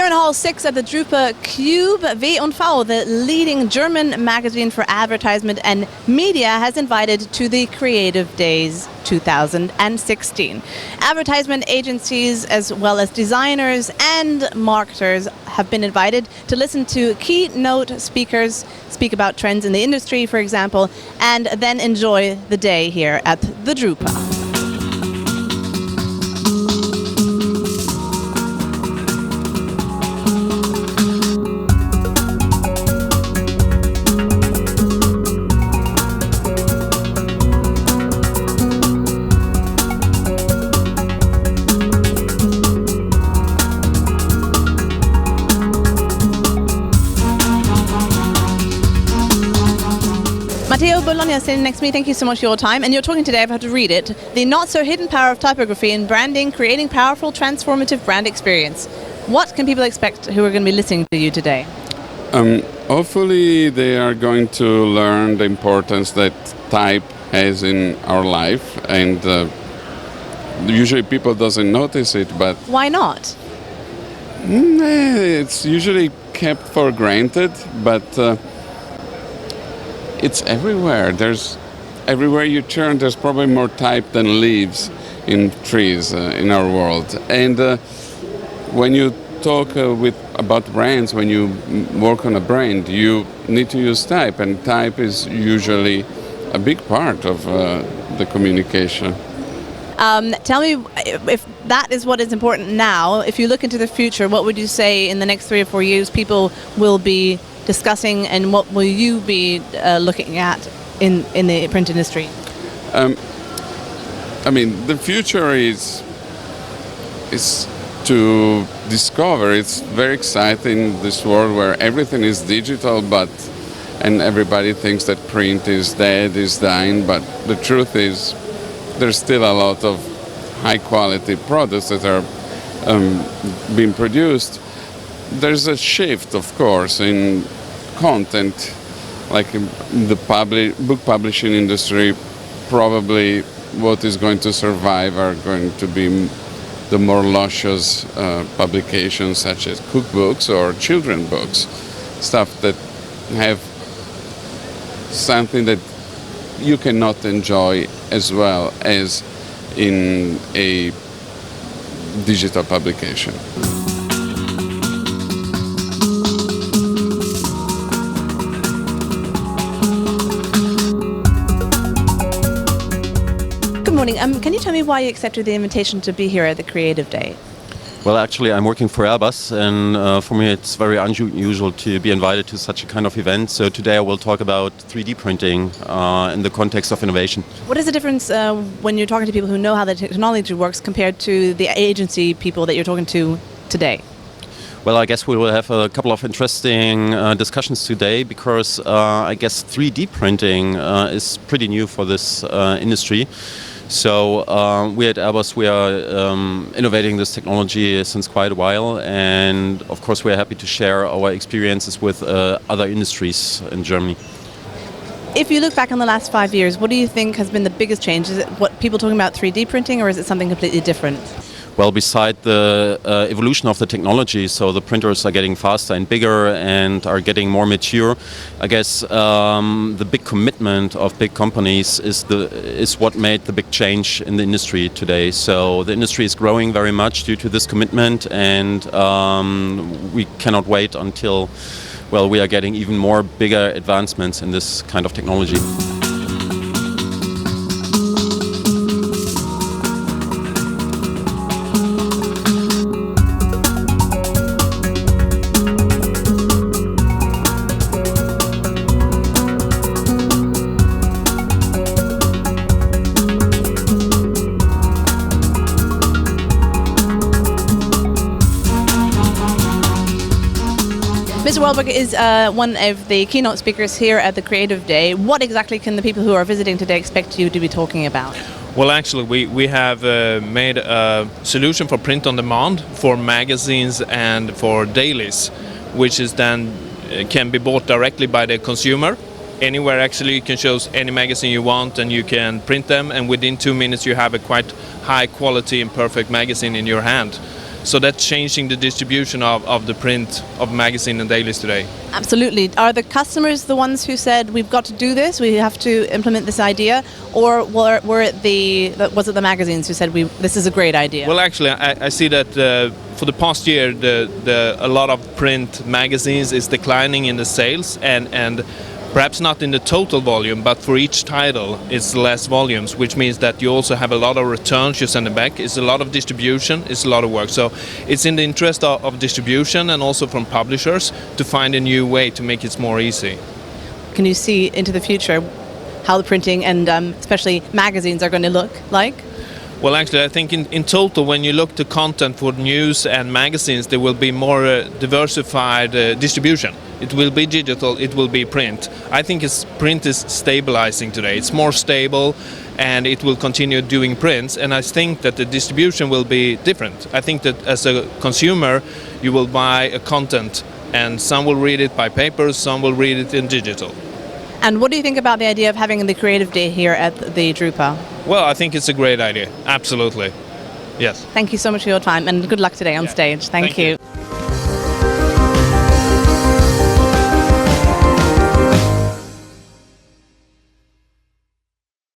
in Hall 6 at the drupa Cube, V&V, the leading German magazine for advertisement and media, has invited to the Creative Days 2016. Advertisement agencies as well as designers and marketers have been invited to listen to keynote speakers speak about trends in the industry, for example, and then enjoy the day here at the drupa. Matteo Bologna sitting next to me, thank you so much for your time. And you're talking today, I've had to read it, the not-so-hidden power of typography in branding, creating powerful, transformative brand experience. What can people expect who are going to be listening to you today? Hopefully they are going to learn the importance that type has in our life. And usually people doesn't notice it, but... Why not? It's usually kept for granted, but... it's everywhere. Everywhere you turn, there's probably more type than leaves in trees in our world. And when you talk about brands, when you work on a brand, you need to use type, and type is usually a big part of the communication. Tell me, if that is what is important now, if you look into the future, what would you say in the next 3 or 4 years people will be discussing, and what will you be looking at in the print industry? I mean, the future is to discover. It's very exciting, this world where everything is digital, and everybody thinks that print is dead, is dying, but the truth is there's still a lot of high quality products that are being produced. There's a shift, of course, in content, like in the book publishing industry. Probably what is going to survive are going to be the more luscious publications, such as cookbooks or children books, stuff that have something that you cannot enjoy as well as in a digital publication. Good morning. Can you tell me why you accepted the invitation to be here at the Creative Day? Well, actually, I'm working for Airbus, and for me it's very unusual to be invited to such a kind of event. So today I will talk about 3D printing in the context of innovation. What is the difference when you're talking to people who know how the technology works compared to the agency people that you're talking to today? Well, I guess we will have a couple of interesting discussions today, because I guess 3D printing is pretty new for this industry. So we at Airbus, we are innovating this technology since quite a while, and of course we are happy to share our experiences with other industries in Germany. If you look back on the last 5 years, what do you think has been the biggest change? Is it what people talking about 3D printing, or is it something completely different? Well, beside the evolution of the technology, so the printers are getting faster and bigger and are getting more mature, I guess the big commitment of big companies is what made the big change in the industry today. So the industry is growing very much due to this commitment, and we cannot wait until, well, we are getting even more bigger advancements in this kind of technology. Mr. Wahlberg is one of the keynote speakers here at the Creative Day. What exactly can the people who are visiting today expect you to be talking about? Well, actually, we have made a solution for print on demand for magazines and for dailies, which is then can be bought directly by the consumer. Anywhere, actually, you can choose any magazine you want and you can print them, and within 2 minutes you have a quite high quality and perfect magazine in your hand. So that's changing the distribution of the print of magazine and dailies today. Absolutely. Are the customers the ones who said we've got to do this, we have to implement this idea, or were it was it the magazines who said this is a great idea? Well, actually, I see that for the past year, a lot of print magazines is declining in the sales, and perhaps not in the total volume, but for each title it's less volumes, which means that you also have a lot of returns you send it back. It's a lot of distribution, it's a lot of work. So it's in the interest of distribution and also from publishers to find a new way to make it more easy. Can you see into the future how the printing and especially magazines are going to look like? Well, actually, I think in total, when you look to content for news and magazines, there will be more diversified distribution. It will be digital, it will be print. I think print is stabilizing today. It's more stable, and it will continue doing prints. And I think that the distribution will be different. I think that as a consumer, you will buy a content, and some will read it by paper, some will read it in digital. And what do you think about the idea of having the Creative Day here at the drupa? Well, I think it's a great idea. Absolutely. Yes. Thank you so much for your time, and good luck today on stage. Thank you.